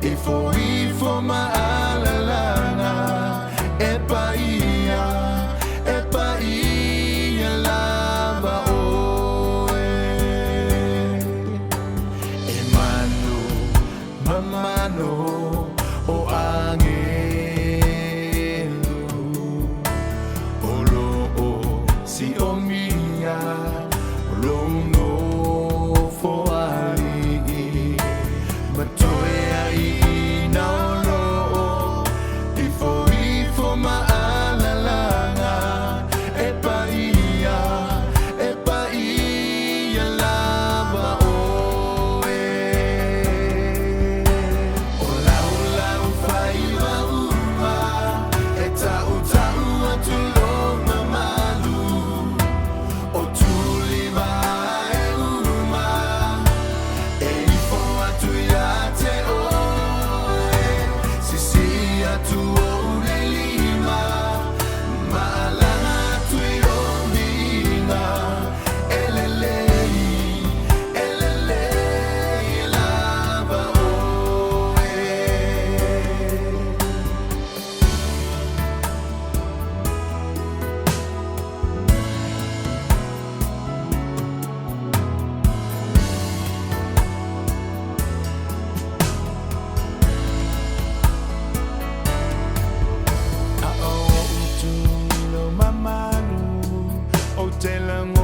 Ifo maalala e paia lava oe e mamano o angelo olo o si o mia lo no fo ali matoe ai na lo ifo maalala e paia lava oe o lau fai wa uma e tau atu lo mamalu o tuli vai uma e ifo atu ya te oe sisi atu o ne lima maalana atu I o vinga elelei lava oe utulo mamalu o te langona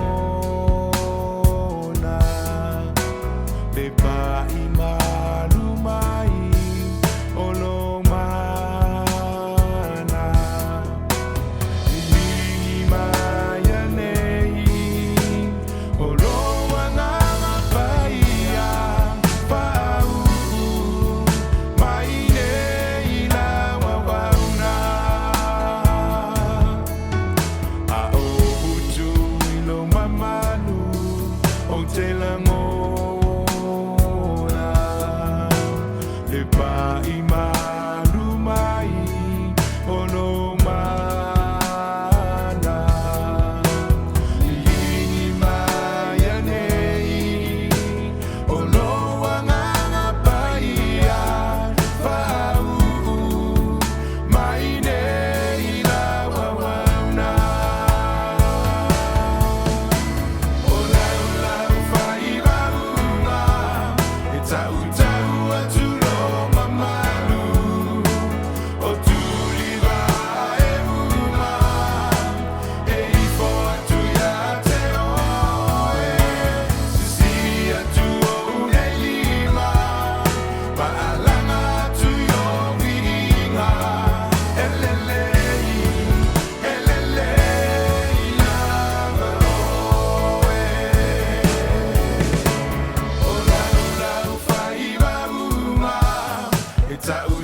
le pai malu mai o lo mana Ilingi mai anei o lo wanganga paia pau mai nei la wauna a o utu I lo mamalu o te langona le pai malu mai o lo mana Ilingi mai anei o lo wanganga paia pau mai nei la wauna o lau fai wa uma e tau atu lo mamalu o tuli vai uma e ifo atu ya te oe sisi atu o ne lima maalanga atu yo vinga elelei lava oe o lau fai wa uma e tau